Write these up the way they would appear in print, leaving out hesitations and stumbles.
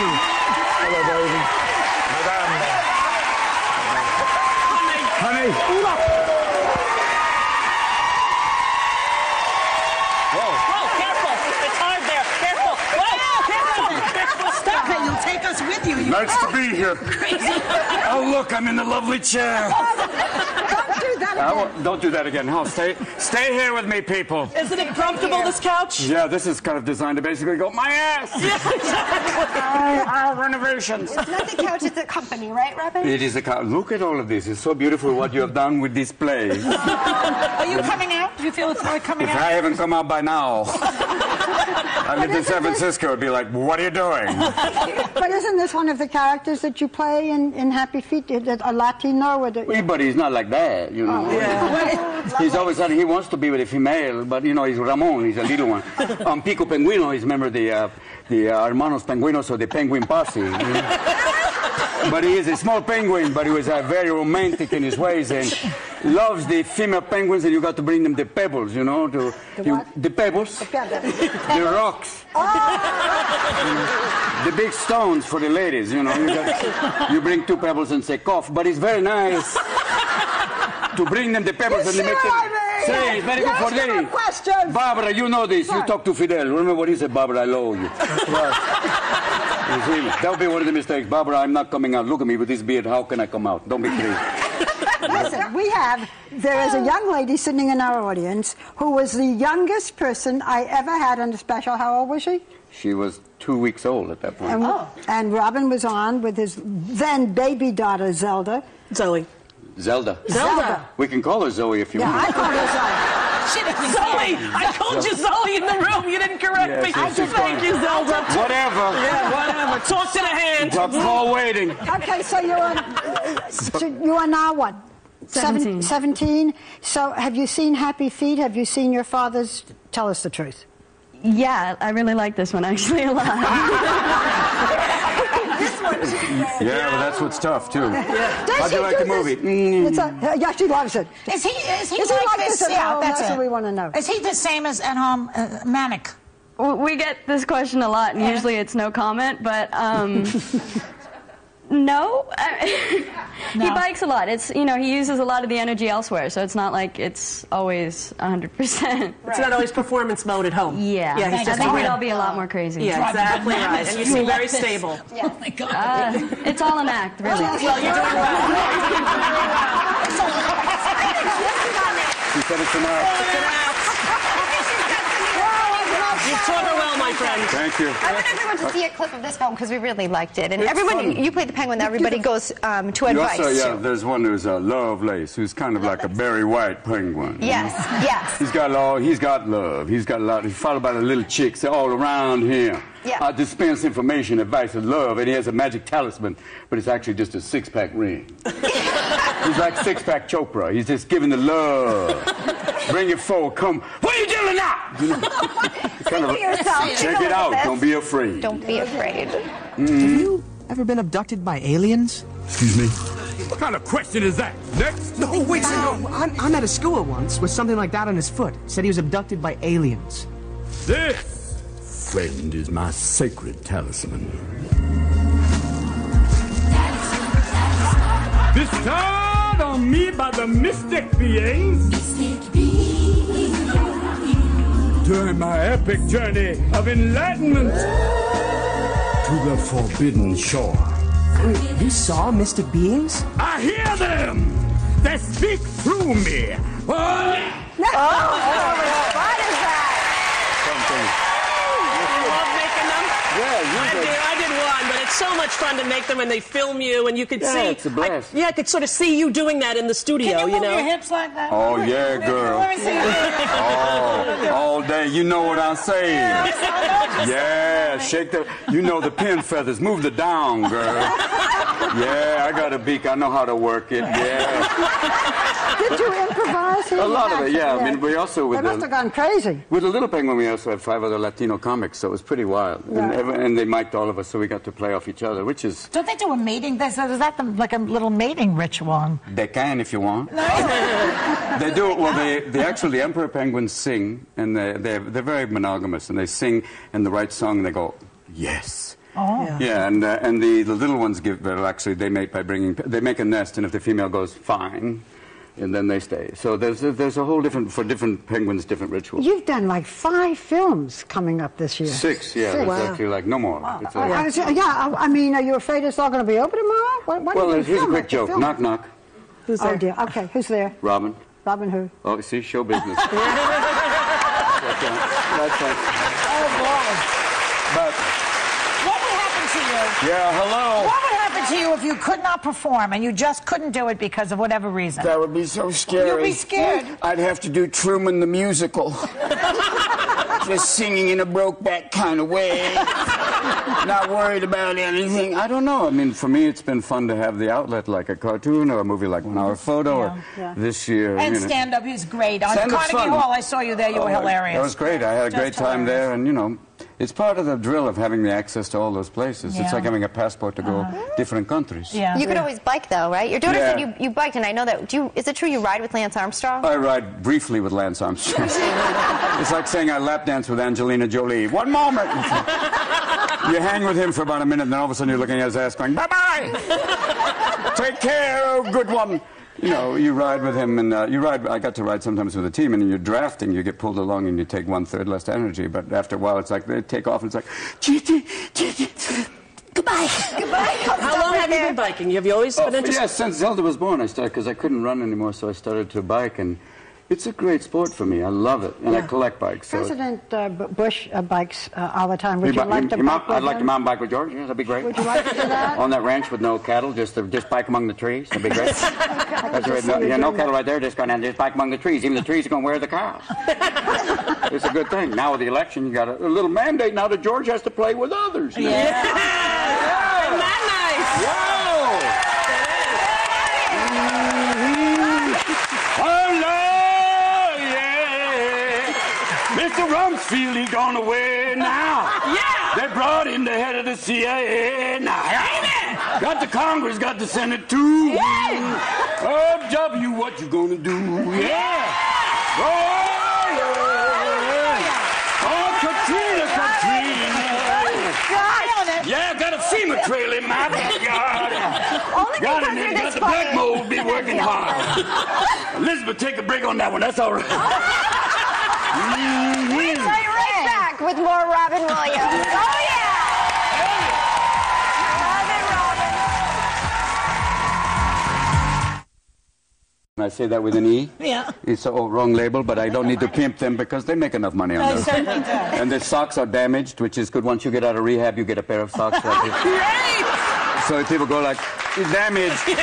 too. Hello, baby. Madame. Honey. Whoa, careful. It's hard there. Careful. Whoa, careful. Stop it. You'll take us with you. Nice to be here. Oh, look, I'm in the lovely chair. Don't do that again. No, stay here with me, people. Isn't it comfortable, this couch? Yeah, this is kind of designed to basically go, my ass! Yeah, exactly. Our renovations. It's not the couch, it's a company, right, Robin? It is a couch. Look at all of this. It's so beautiful what you have done with this place. Are you coming out? Do you feel it's like coming If out? I haven't come out by now, I lived in San Francisco, it'd be like, what are you doing? But isn't this one of the characters that you play in Happy Feet? A Latino? Or But he's not like that, you know. Yeah. He's always said he wants to be with a female, but you know he's Ramon. He's a little one. Pico Penguino is member of the Hermanos Penguinos or the Penguin Posse. You know? But he is a small penguin, but he was very romantic in his ways and loves the female penguins. And you got to bring them the pebbles, you know, the pebbles, the rocks, the big stones for the ladies. You know, you bring 2 pebbles and say cough. But it's very nice to bring them the pebbles and they make them. Say, it's very good for them. Barbara, you know this. You talk to Fidel. Remember what he said, Barbara, I love you. You see, that'll be one of the mistakes. Barbara, I'm not coming out. Look at me with this beard. How can I come out? Don't be crazy. Listen, there is a young lady sitting in our audience who was the youngest person I ever had on the special. How old was she? She was 2 weeks old at that point. And Robin was on with his then baby daughter, Zelda. Zoe. Zelda. We can call her Zoe if you want. I call her Zelda. Zoe! I called you Zoe in the room. You didn't correct me. Thank you, Zelda. Whatever. Yeah, whatever. Talk to the hand. Call waiting. Okay, so you are now what? 17. So have you seen Happy Feet? Have you seen your father's? Tell us the truth. Yeah, I really like this one actually a lot. Yeah, but that's what's tough too. How do you like the movie? Yeah, she loves it. Is he like like this? Yeah, that's what we want to know. Is he the same as at home, manic? We get this question a lot, and usually it's no comment, but no. He bikes a lot. It's, you know, he uses a lot of the energy elsewhere, so it's not like it's always 100%. It's not always performance mode at home. Yeah, I think we'd all be a lot more crazy. Yeah, exactly right. And you seem very stable. Yeah. Oh my God. It's all an act, really. Well, you're doing well. She said it's an act. It's an act. You taught her well, my friend. Thank you. I want everyone to see a clip of this film because we really liked it. And everyone, you played the penguin, everybody goes to advice. Also, there's one who's Lovelace, who's kind of like a Barry White penguin. Yes. He's got love. He's got a lot. He's followed by the little chicks all around him. Yeah. I dispense information, advice, and love, and he has a magic talisman, but it's actually just a 6-pack ring. He's like 6-pack Chopra. He's just giving the love. Bring it forward. Come. What are you doing now? You know, kind of check it out. Don't be afraid. Don't be afraid. Have you ever been abducted by aliens? Excuse me? What kind of question is that? Next? No, wait, no. I'm at a school once with something like that on his foot. Said he was abducted by aliens. This, friend, is my sacred talisman. Bestowed on me by the mystic beings. During my epic journey of enlightenment to the forbidden shore. You saw mystic beings? I hear them! They speak through me! What is that? Something. You love making them? Yeah, I did one, but it's so much fun to make them, and they film you, and you could see. it's a blast. I could sort of see you doing that in the studio. Can you move know. your hips like that? Oh, yeah, girl. Let me see your hips. All day, you know what I'm saying. Yeah, shake the, the pin feathers. Move the down, girl. Yeah, I got a beak. I know how to work it. Yeah. Did you improvise here? A lot of it, yeah. I mean, we also They must have gone crazy. With the Little Penguin, we also had 5 other Latino comics, so it was pretty wild. Yeah. And they mic'd all of us, so we got to play off each other, which is... Don't they do a mating? Is that like a little mating ritual? They can if you want. They do. Well, they actually, the Emperor Penguins sing, and they're very monogamous, and they sing in the right song, and they go, yes. Oh. Yeah, and the little ones they mate by they make a nest, and if the female goes, fine, and then they stay. So there's a whole for different penguins, different rituals. You've done like 5 films coming up this year. 6, yeah. There's actually like no more. Wow. I mean, are you afraid it's all going to be open tomorrow? Well, here's a quick joke. Knock, knock. Who's there? Oh, dear. Okay, who's there? Robin. Robin who? Oh, see, show business. That's right. Oh, boy. But what would happen to you? Yeah, hello. What would happen to you if you could not perform and you just couldn't do it because of whatever reason? That would be so scary. You'd be scared. I'd have to do Truman the Musical. Just singing in a Brokeback kind of way. Not worried about anything. I don't know. I mean, for me, it's been fun to have the outlet like a cartoon or a movie like 1 Hour Photo. Or this year. And stand-up is great. On Carnegie Hall, I saw you there. You were hilarious. That was great. I had a great time there. And, you know, it's part of the drill of having the access to all those places. It's like having a passport to go different countries. Yeah. You could always bike, though, right? Your daughter said you biked, and I know that. Is it true you ride with Lance Armstrong? I ride briefly with Lance Armstrong. It's like saying I lap dance with Angelina Jolie. One moment. You hang with him for about a minute, and then all of a sudden you're looking at his ass going, bye-bye! Take care, oh, good one. You know, you ride with him, and I got to ride sometimes with a team, and you're drafting, you get pulled along, and you take 1/3 less energy, but after a while, it's like they take off, and it's like, goodbye. Goodbye. How long have you been biking? Have you always been interested? Yeah, since Zelda was born, I started, because I couldn't run anymore, so I started to bike, and it's a great sport for me. I love it, and I collect bikes. So. President Bush bikes all the time. Would you like to bike with I'd like to mountain bike with George. Yeah, that'd be great. Would you like to do that? On that ranch with no cattle, just bike among the trees. That'd be great. That's right. No cattle right there. Just going down, just bike among the trees. Even the trees are going to wear the cows. It's a good thing. Now with the election, you got a little mandate now that George has to play with others. Yeah. Isn't that nice? Mr. Rumsfeld, he gone away now. Yeah. They brought in the head of the CIA now. Amen. Got the Congress, got the Senate too. Yeah. Oh, W, what you gonna do? Yeah. Oh, yeah. Oh, Katrina. Yeah, got a FEMA trail in my backyard. Got it, nigga. Got the black mold, be working hard. Elizabeth, take a break on that one. That's all right. We'll be right back with more Robin Williams. Oh, yeah! I say that with an E. Yeah. It's a wrong label, but I don't need to pimp them because they make enough money on those. Certainly do. And the socks are damaged, which is good. Once you get out of rehab, you get a pair of socks like this. Great! So people go like, damaged. You know,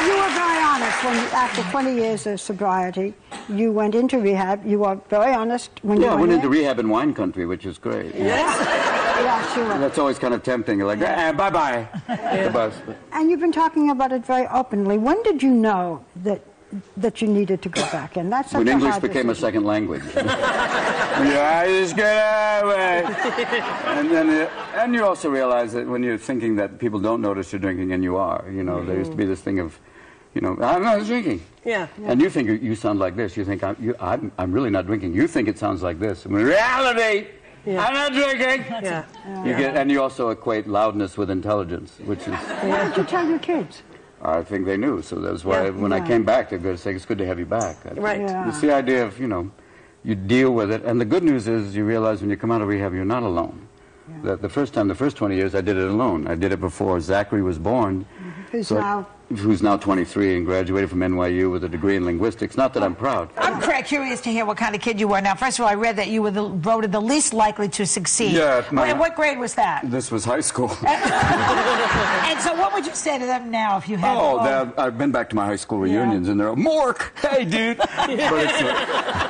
you were very honest when after 20 years of sobriety, you went into rehab. You were very honest when you went I went into rehab in wine country, which is great. Yeah, sure. And that's always kind of tempting. You're like, bye-bye. The bus. And you've been talking about it very openly. When did you know that you needed to go back in? That's such when a English hard became a decision. second language. Yeah, I just get away. And then, and you also realize that when you're thinking that people don't notice you're drinking, and you are, you know, there used to be this thing of, you know, I'm not drinking. Yeah. And you think you sound like this. You think I'm really not drinking. You think it sounds like this. In reality, I'm not drinking. Yeah. You get, and you also equate loudness with intelligence, which is. What did you tell your kids? I think they knew, so that's why when I came back, they're going to say it's good to have you back. Right. Yeah. It's the idea of, you know, you deal with it, and the good news is you realize when you come out of rehab, you're not alone. That the first 20 years, I did it alone. I did it before Zachary was born. Who's now 23 and graduated from NYU with a degree in linguistics. Not that I'm proud. I'm curious to hear what kind of kid you were. Now, first of all, I read that you were voted the least likely to succeed. Yeah. What grade was that? This was high school. And so what would you say to them now if you had... I've been back to my high school reunions, and they're all, Mork! Hey, dude! But it's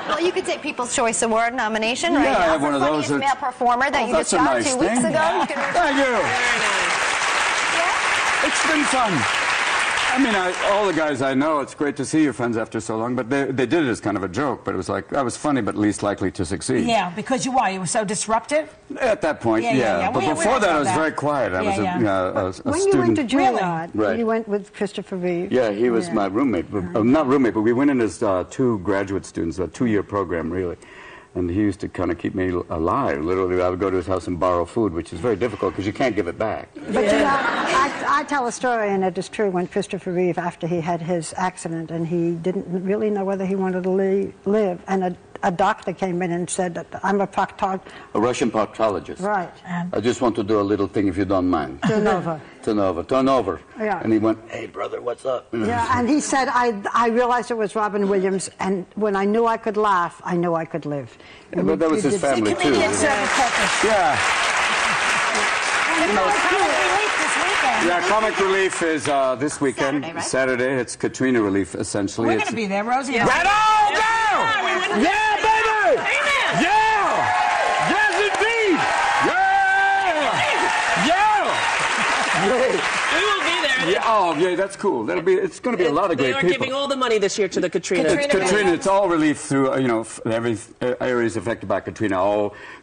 well, you could say People's Choice Award nomination right now. I have one of for those. Funniest male performer that you just got nice 2 weeks ago. Thank you. It's been fun. I mean, all the guys I know, it's great to see your friends after so long, but they did it as kind of a joke, but it was like, I was funny, but least likely to succeed. Yeah, because you were so disruptive? At that point, yeah. But before that, I was very quiet. I was a when student. You went to Juilliard, Right. you went with Christopher Reeve. Yeah, he was my roommate. Not roommate, but we went in as 2 graduate students, a 2-year program, really. And he used to kind of keep me alive. Literally, I would go to his house and borrow food, which is very difficult because you can't give it back. But you know, I tell a story, and it is true, when Christopher Reeve, after he had his accident, and he didn't really know whether he wanted to live, and a doctor came in and said that I'm a proctologist. A Russian proctologist. Right. I just want to do a little thing, if you don't mind. Turn over. Turn over. Yeah. And he went, hey, brother, what's up? Yeah, and he said, I realized it was Robin Williams, and when I knew I could laugh, I knew I could live. Yeah, but that was his family, too. Comedians serve a purpose. Yeah. Yeah, Comic Relief is this weekend. Saturday, right? Saturday. It's Katrina Relief, essentially. We're going to be there, Rosie. Right on, girl! Yeah, baby! Amen. Yeah! Yes, indeed! Yeah! We will be there. Yeah! Oh, yeah, that's cool. It's going to be a lot of They great are people. giving all the money this year to the Katrina. Katrina, it's all relief through, every areas affected by Katrina.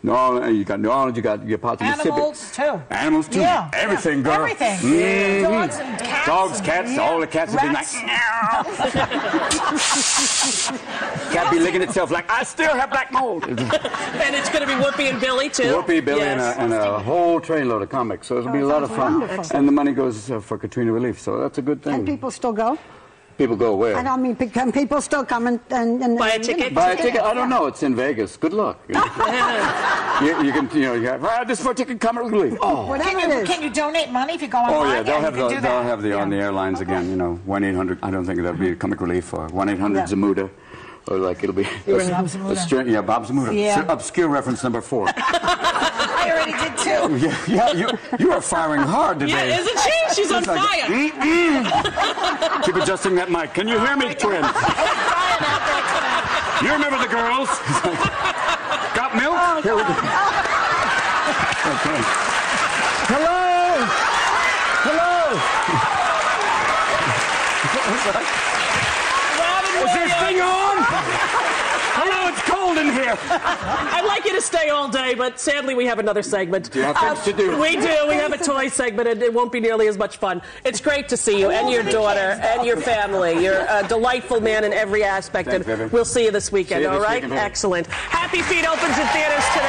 You got New Orleans, you got your parts of Animals, too. Animals, too. Yeah. Everything, girl. Everything. Mhm. Dogs and cats. Dogs, cats, all the cats have been like, cat be licking itself like, I still have black mold. And it's going to be Whoopi and Billy, too. Whoopi, Billy, Yes. and a whole trainload of comics. So it'll be a lot of fun. wonderful. And the money goes for Katrina Relief, so that's a good thing. Can people still go? People go where? I don't mean, can people still come and Buy a ticket? Buy a ticket? I don't know. It's in Vegas. Good luck. you can, you have, this for ticket, Comic Relief. Oh. Whatever it is. Can you donate money if you go online? Oh yeah, they'll have the Yeah. on the airlines again. 1-800. I don't think that'll be Comic Relief or 1-800 Zamuda, or like it'll be Bob Zamuda. Bob Zamuda. Yeah. Obscure reference number 4. I already did too. Yeah, you are firing hard today. Yeah, isn't she? She's on fire. Keep adjusting that mic. Can you hear me, twin? You remember the girls? Got milk? Here we go. Okay. Hello. Is this thing on? Hello, it's cold in here. I'd like you to stay all day, but sadly we have another segment. Do you have things to do? We do. We have a toy segment, and it won't be nearly as much fun. It's great to see you and your daughter and your family. You're a delightful man in every aspect, Thanks, and baby. we'll see you this weekend, See you all this right? weekend, baby. Excellent. Happy Feet opens in theaters tonight.